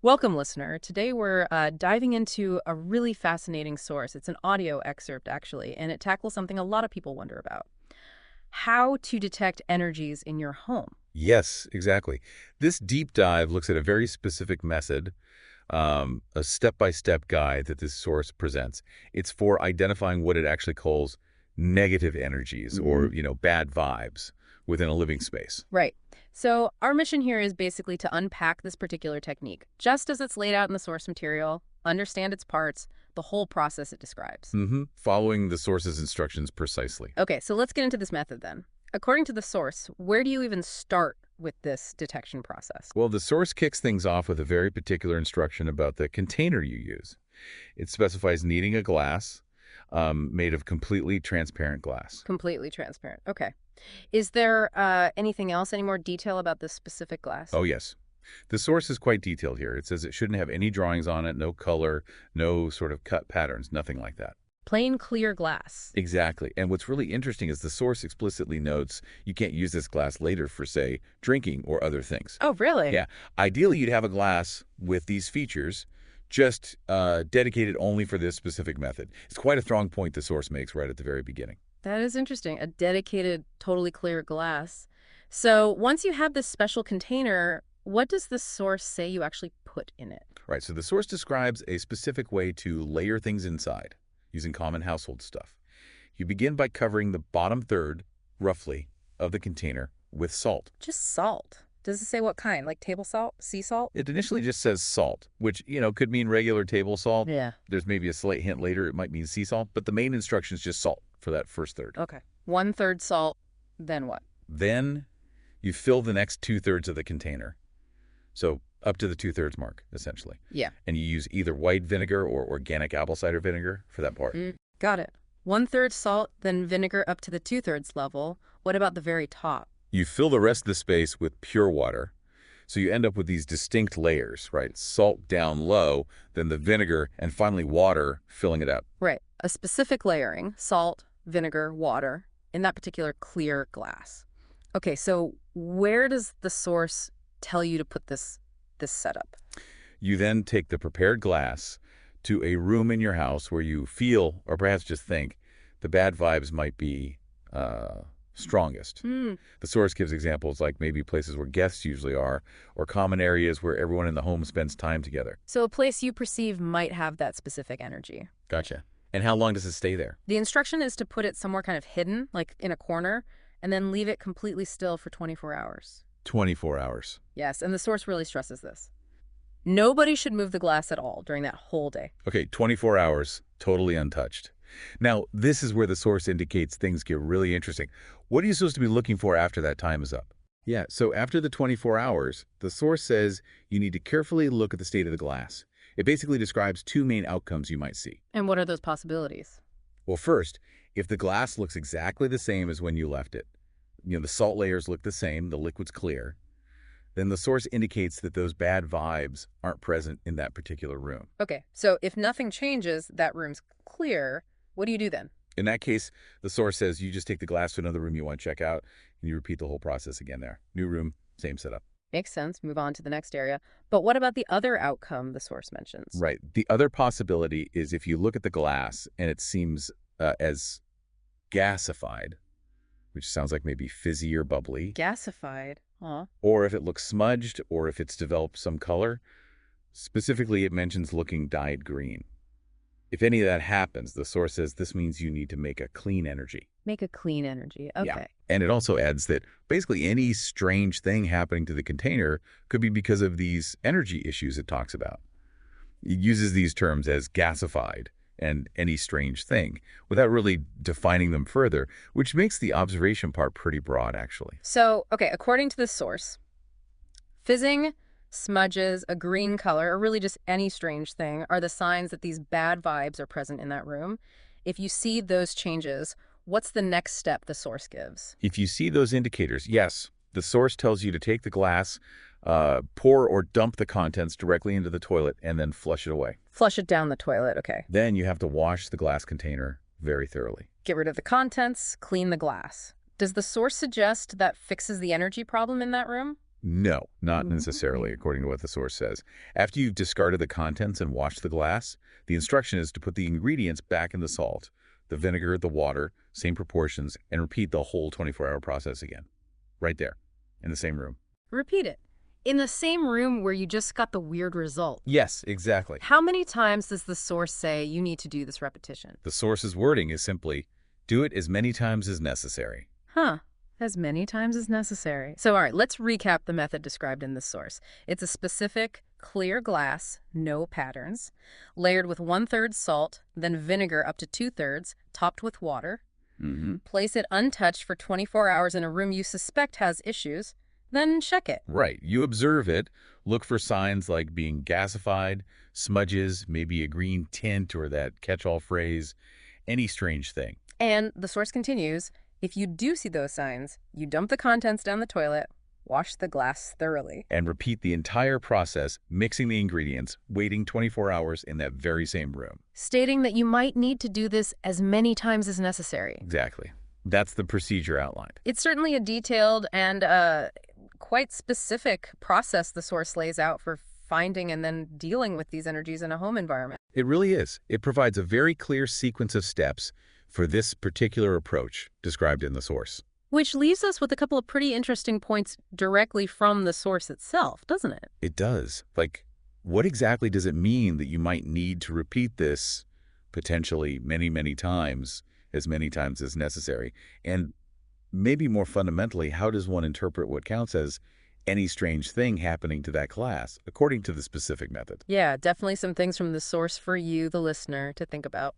Welcome, listener. Today we're diving into a really fascinating source. It's an audio excerpt, actually, and it tackles something a lot of people wonder about: how to detect energies in your home. Yes, exactly. This deep dive looks at a very specific method, a step-by-step guide that this source presents. It's for identifying what it actually calls negative energies Hmm. or, bad vibes within a living space. Right. So, our mission here is basically to unpack this particular technique, just as it's laid out in the source material, understand its parts, the whole process it describes. Following the source's instructions precisely. Okay, so let's get into this method then. According to the source, where do you even start with this detection process? Well, the source kicks things off with a very particular instruction about the container you use. It specifies needing a glass made of completely transparent glass. Completely transparent. Okay. Is there anything else, any more detail about this specific glass? Oh, yes. The source is quite detailed here. It says it shouldn't have any drawings on it, no color, no sort of cut patterns, nothing like that. Plain clear glass. Exactly. And what's really interesting is the source explicitly notes you can't use this glass later for, say, drinking or other things. Oh, really? Yeah. Ideally, you'd have a glass with these features just dedicated only for this specific method. It's quite a strong point the source makes right at the very beginning. That is interesting. A dedicated, totally clear glass. So once you have this special container, what does the source say you actually put in it? Right. So the source describes a specific way to layer things inside using common household stuff. You begin by covering the bottom third, roughly, of the container with salt. Just salt. Does it say what kind? Like table salt? Sea salt? It initially just says salt, which, could mean regular table salt. Yeah. There's maybe a slight hint later it might mean sea salt, but the main instruction is just salt for that first third. Okay. One third salt. Then what? Then you fill the next two-thirds of the container. So up to the two-thirds mark, essentially. Yeah. And you use either white vinegar or organic apple cider vinegar for that part. Got it. One third salt, then vinegar up to the two-thirds level. What about the very top? You fill the rest of the space with pure water. So you end up with these distinct layers, right? Salt down low, then the vinegar, and finally water filling it up. Right. A specific layering: salt, vinegar, water, in that particular clear glass. Okay, so where does the source tell you to put this setup? You then take the prepared glass to a room in your house where you feel, or perhaps just think, the bad vibes might be strongest. Hmm. The source gives examples like maybe places where guests usually are, or common areas where everyone in the home spends time together. So a place you perceive might have that specific energy. Gotcha. And how long does it stay there? The instruction is to put it somewhere kind of hidden, like in a corner, and then leave it completely still for 24 hours. 24 hours. Yes, and the source really stresses this. Nobody should move the glass at all during that whole day. Okay, 24 hours, totally untouched. Now, this is where the source indicates things get really interesting. What are you supposed to be looking for after that time is up? Yeah, so after the 24 hours, the source says you need to carefully look at the state of the glass. It basically describes two main outcomes you might see. And what are those possibilities? Well, first, if the glass looks exactly the same as when you left it, the salt layers look the same, the liquid's clear, then the source indicates that those bad vibes aren't present in that particular room. Okay, so if nothing changes, that room's clear. What do you do then? In that case, the source says you just take the glass to another room you want to check out, and you repeat the whole process again there. New room, same setup. Makes sense. Move on to the next area. But what about the other outcome the source mentions? Right. The other possibility is if you look at the glass and it seems as gasified, which sounds like maybe fizzy or bubbly, Gasified. Huh? or if it looks smudged, or if it's developed some color. Specifically, it mentions looking dyed green. If any of that happens, the source says this means you need to make a clean energy. Make a clean energy. Yeah. Okay. And it also adds that basically any strange thing happening to the container could be because of these energy issues it talks about. It uses these terms as gasified and any strange thing without really defining them further, which makes the observation part pretty broad, actually. So, okay, according to the source, fizzing, smudges, a green color, or really just any strange thing are the signs that these bad vibes are present in that room. If you see those changes, what's the next step the source gives? If you see those indicators, yes, the source tells you to take the glass, pour or dump the contents directly into the toilet, and then flush it away. Flush it down the toilet, okay. Then you have to wash the glass container very thoroughly. Get rid of the contents, clean the glass. Does the source suggest that fixes the energy problem in that room? No, not necessarily, Mm. according to what the source says. After you've discarded the contents and washed the glass, the instruction is to put the ingredients back in the salt, the vinegar, the water, same proportions, and repeat the whole 24-hour process again. Right there, in the same room. Repeat it. In the same room where you just got the weird result. Yes, exactly. How many times does the source say you need to do this repetition? The source's wording is simply, do it as many times as necessary. Huh. As many times as necessary. So, all right, let's recap the method described in this source. It's a specific, clear glass, no patterns, layered with 1/3 salt, then vinegar up to 2/3, topped with water. Mm-hmm. Place it untouched for 24 hours in a room you suspect has issues, then check it. Right. You observe it, look for signs like being gasified, smudges, maybe a green tint or that catch-all phrase, any strange thing. And the source continues, if you do see those signs, you dump the contents down the toilet, wash the glass thoroughly. And repeat the entire process, mixing the ingredients, waiting 24 hours in that very same room. Stating that you might need to do this as many times as necessary. Exactly. That's the procedure outlined. It's certainly a detailed and quite specific process the source lays out for finding and then dealing with these energies in a home environment. It really is. It provides a very clear sequence of steps for this particular approach described in the source. Which leaves us with a couple of pretty interesting points directly from the source itself, doesn't it? It does. Like, what exactly does it mean that you might need to repeat this potentially many, many times as necessary? And maybe more fundamentally, how does one interpret what counts as any strange thing happening to that class, according to the specific method? Yeah, definitely some things from the source for you, the listener, to think about.